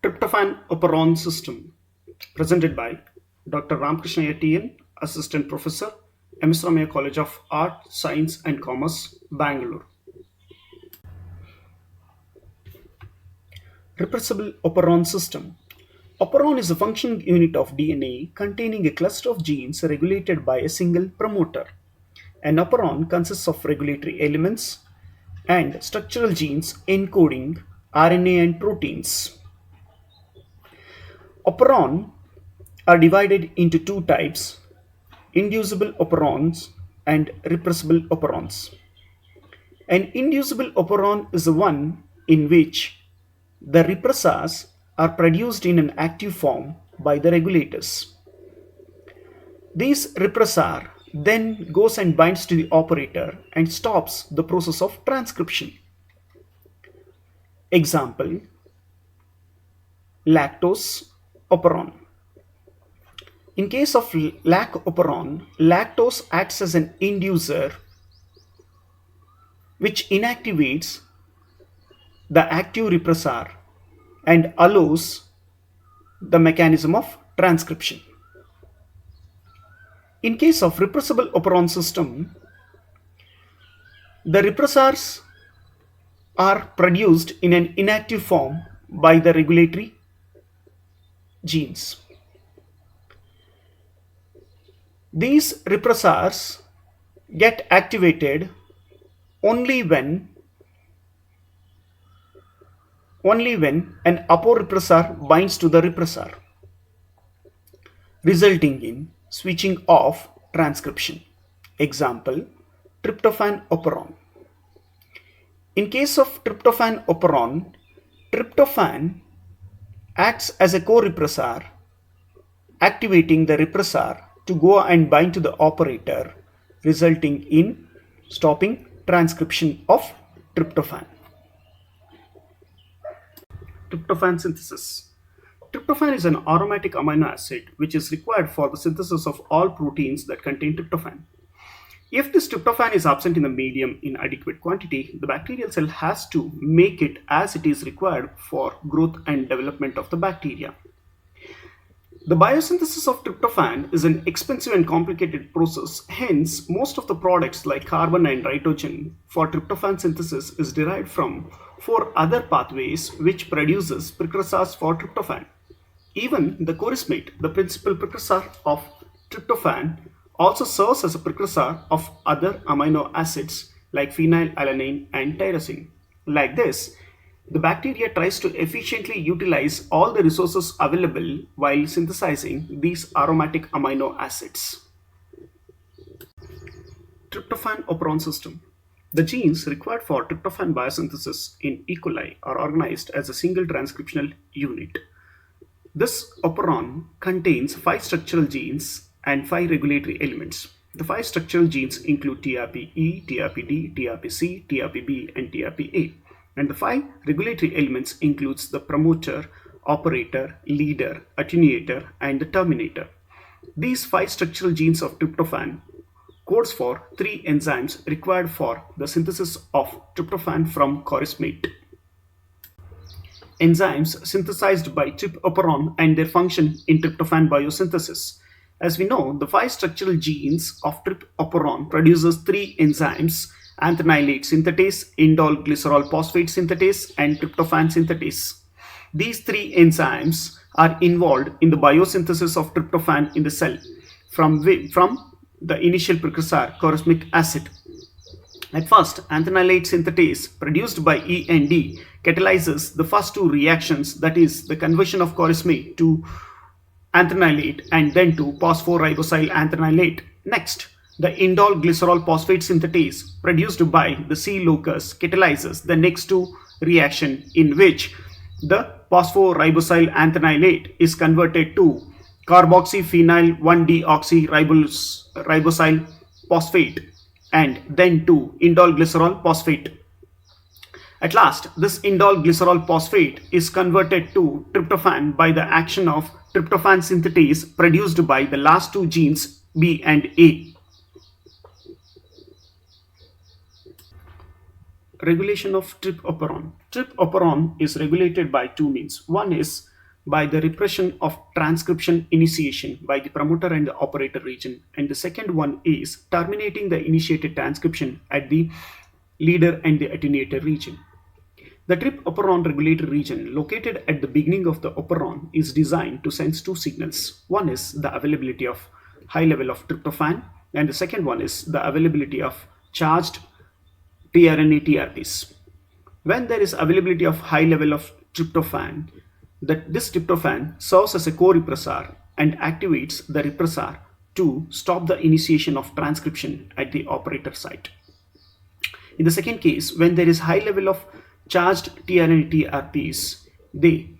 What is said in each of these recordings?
Tryptophan Operon System, presented by Dr. Ramakrishna TN, Assistant Professor, MS Ramaya College of Art, Science and Commerce, Bangalore. Repressible Operon System. Operon is a functional unit of DNA containing a cluster of genes regulated by a single promoter. An operon consists of regulatory elements and structural genes encoding RNA and proteins. Operon are divided into two types: inducible operons and repressible operons. An inducible operon is the one in which the repressors are produced in an active form by the regulators. This repressor then goes and binds to the operator and stops the process of transcription. Example: lactose operon. In case of lac operon, lactose acts as an inducer which inactivates the active repressor and allows the mechanism of transcription. In case of repressible operon system, the repressors are produced in an inactive form by the regulatory genes. These repressors get activated only when an aporepressor binds to the repressor, resulting in switching off transcription. Example: tryptophan operon. In case of tryptophan operon, tryptophan acts as a co-repressor, activating the repressor to go and bind to the operator, resulting in stopping transcription of tryptophan. Tryptophan synthesis. Tryptophan is an aromatic amino acid which is required for the synthesis of all proteins that contain tryptophan. If this tryptophan is absent in the medium in adequate quantity, the bacterial cell has to make it as it is required for growth and development of the bacteria. The biosynthesis of tryptophan is an expensive and complicated process. Hence, most of the products like carbon and nitrogen for tryptophan synthesis is derived from 4 other pathways which produces precursors for tryptophan. Even the chorismate, the principal precursor of tryptophan, also serves as a precursor of other amino acids like phenylalanine and tyrosine. Like this, the bacteria tries to efficiently utilize all the resources available while synthesizing these aromatic amino acids. Tryptophan Operon System. The genes required for tryptophan biosynthesis in E. coli are organized as a single transcriptional unit. This operon contains 5 structural genes and 5 regulatory elements. The 5 structural genes include TRPE, TRPD, TRPC, TRPB, and TRPA. And the 5 regulatory elements includes the promoter, operator, leader, attenuator, and the terminator. These 5 structural genes of tryptophan codes for 3 enzymes required for the synthesis of tryptophan from chorismate. Enzymes synthesized by operon and their function in tryptophan biosynthesis. As we know, the 5 structural genes of operon produces 3 enzymes: anthenylate synthetase, indole glycerol phosphate synthetase, and tryptophan synthetase. These 3 enzymes are involved in the biosynthesis of tryptophan in the cell from the initial precursor chorismic acid. At first, anthenylate synthetase produced by E and D catalyzes the first 2 reactions, that is, the conversion of chorismate to anthenylate and then to phosphoribosylanthenylate anthenylate. Next, the indole glycerol phosphate synthetase produced by the C locus catalyzes the next 2 reaction, in which the phosphoribosylanthenylate anthenylate is converted to carboxyphenyl 1-deoxyribosyl phosphate and then to indole glycerol phosphate. At last, this indole glycerol phosphate is converted to tryptophan by the action of tryptophan synthetase produced by the last 2 genes B and A. Regulation of Tryptophan. Tryptophan is regulated by two means. One is by the repression of transcription initiation by the promoter and the operator region, and the second one is terminating the initiated transcription at the leader and the attenuator region. The Tryptophan regulatory region, located at the beginning of the operon, is designed to sense two signals. One is the availability of high level of tryptophan, and the second one is the availability of charged tRNA TRPs. When there is availability of high level of tryptophan, this tryptophan serves as a co-repressor and activates the repressor to stop the initiation of transcription at the operator site. In the second case, when there is high level of charged tRNA TRPs, they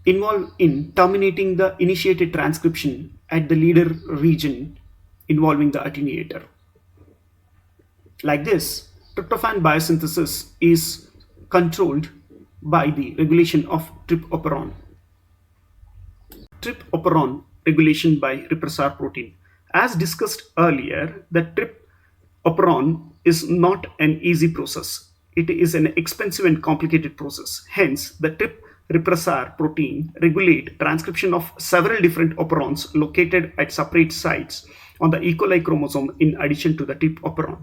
involve in terminating the initiated transcription at the leader region involving the attenuator. Like this, tryptophan biosynthesis is controlled by the regulation of Tryptophan. Tryptophan regulation by repressor protein. As discussed earlier, the Tryptophan is not an easy process. It is an expensive and complicated process. Hence, the Tryp repressor protein regulate transcription of several different operons located at separate sites on the E. coli chromosome in addition to the Tryptophan.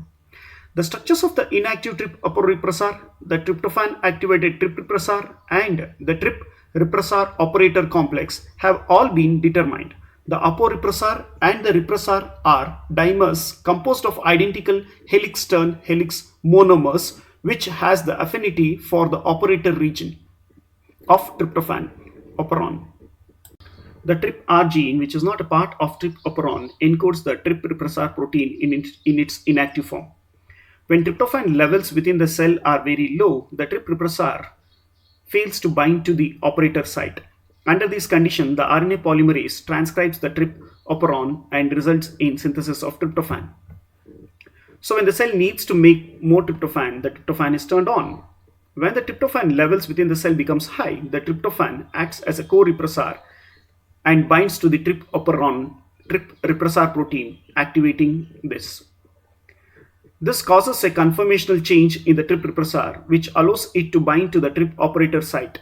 The structures of the inactive Tryp repressor, the tryptophan activated Tryp repressor, and the Tryp repressor operator complex have all been determined. The aporepressor and the repressor are dimers composed of identical helix-turn helix monomers, which has the affinity for the operator region of tryptophan operon. The Tryp gene, which is not a part of Tryptophan, encodes the Tryp repressor protein in its inactive form. When tryptophan levels within the cell are very low, the Tryp repressor fails to bind to the operator site. Under this condition, the RNA polymerase transcribes the Tryp operon and results in synthesis of tryptophan. So when the cell needs to make more tryptophan, the tryptophan is turned on. When the tryptophan levels within the cell becomes high, the tryptophan acts as a co-repressor and binds to the Tryp repressor protein, activating this. This causes a conformational change in the Tryp repressor, which allows it to bind to the Tryp operator site.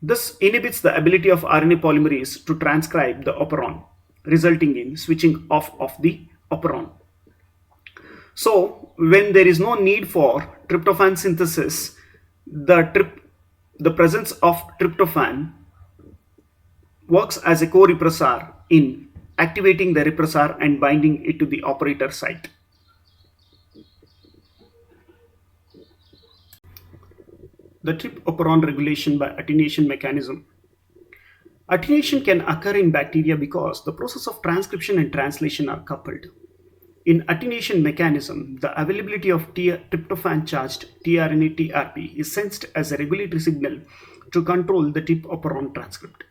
This inhibits the ability of RNA polymerase to transcribe the operon, resulting in switching off of the operon. So, when there is no need for tryptophan synthesis, the presence of tryptophan works as a co-repressor in activating the repressor and binding it to the operator site. The Tryptophan regulation by attenuation mechanism. Attenuation can occur in bacteria because the process of transcription and translation are coupled. In attenuation mechanism, the availability of tryptophan charged tRNA TRP is sensed as a regulatory signal to control the Tryptophan transcript.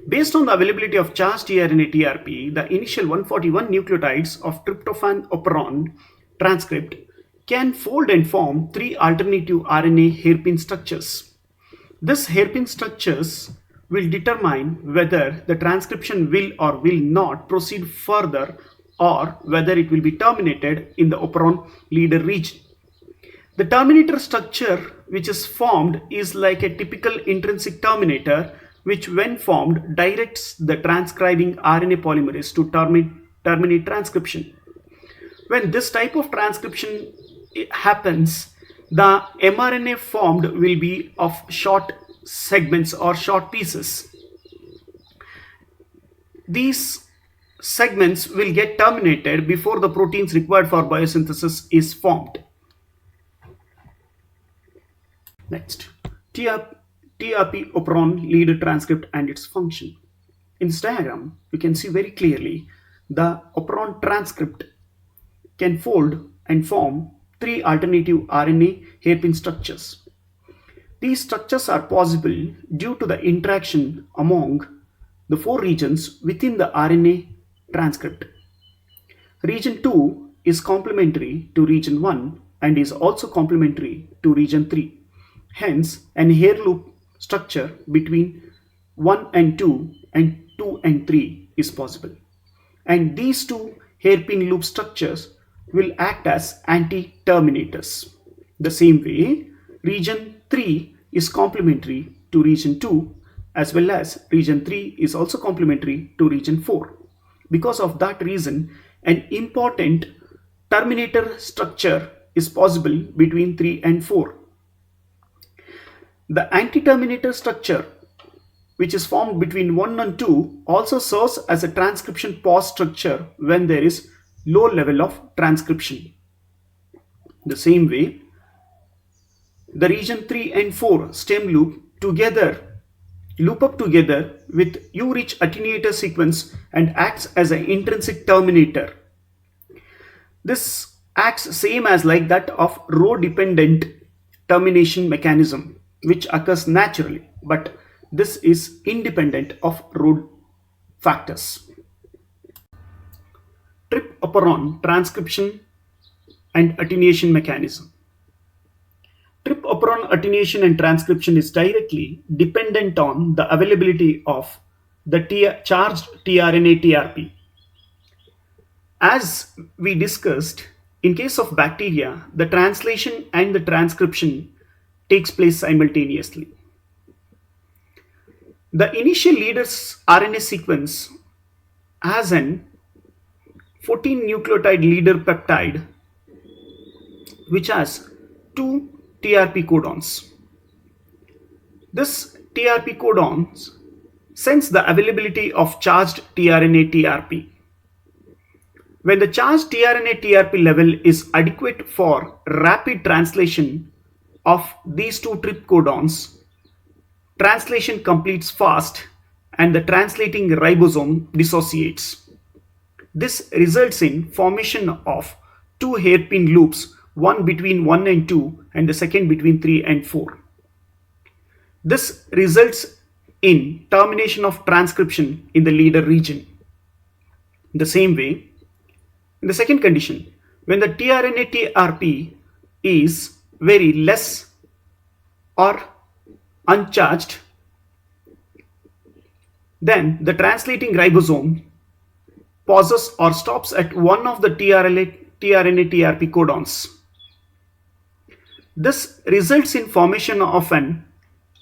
Based on the availability of charged tRNA TRP, the initial 141 nucleotides of Tryptophan Operon transcript can fold and form three alternative RNA hairpin structures. These hairpin structures will determine whether the transcription will or will not proceed further or whether it will be terminated in the operon leader region. The terminator structure which is formed is like a typical intrinsic terminator, which when formed directs the transcribing RNA polymerase to terminate transcription. When this type of transcription happens, the mRNA formed will be of short segments or short pieces. These segments will get terminated before the proteins required for biosynthesis is formed. Next, TRP operon leader transcript and its function. In this diagram, you can see very clearly the operon transcript can fold and form three alternative RNA hairpin structures. These structures are possible due to the interaction among the four regions within the RNA transcript. Region 2 is complementary to region 1 and is also complementary to region 3. Hence, an hair loop structure between 1 and 2 and 2 and 3 is possible. And these two hairpin loop structures will act as anti-terminators. The same way, region 3 is complementary to region 2, as well as region 3 is also complementary to region 4. Because of that reason, an important terminator structure is possible between 3 and 4. The anti-terminator structure, which is formed between 1 and 2, also serves as a transcription pause structure when there is low level of transcription. The same way, the region 3 and 4 stem loop up together with U-rich attenuator sequence and acts as an intrinsic terminator. This acts same as like that of row dependent termination mechanism, which occurs naturally, but this is independent of row factors. Trip-operon transcription and attenuation mechanism. Trip-operon attenuation and transcription is directly dependent on the availability of the charged tRNA TRP. As we discussed, in case of bacteria, the translation and the transcription takes place simultaneously. The initial leader's RNA sequence has an 14 nucleotide leader peptide which has two TRP codons. This TRP codons sense the availability of charged tRNA TRP. When the charged tRNA TRP level is adequate for rapid translation of these two trip codons, translation completes fast and the translating ribosome dissociates. This results in formation of two hairpin loops, one between 1 and 2 and the second between 3 and 4. This results in termination of transcription in the leader region. The same way, in the second condition, when the tRNA TRP is very less or uncharged, then the translating ribosome pauses or stops at one of the tRNA TRP codons. This results in formation of an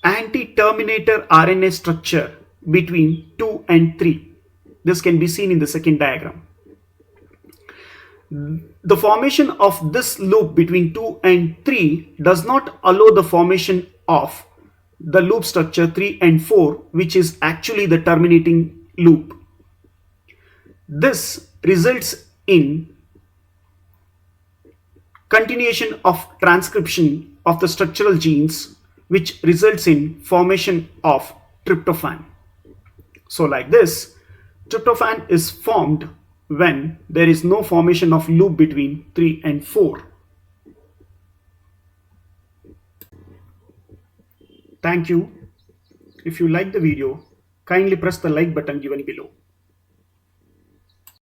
anti-terminator RNA structure between 2 and 3. This can be seen in the second diagram. The formation of this loop between 2 and 3 does not allow the formation of the loop structure 3 and 4, which is actually the terminating loop. This results in continuation of transcription of the structural genes, which results in formation of tryptophan. So like this, tryptophan is formed when there is no formation of loop between 3 and 4. Thank you. If you like the video, kindly press the like button given below.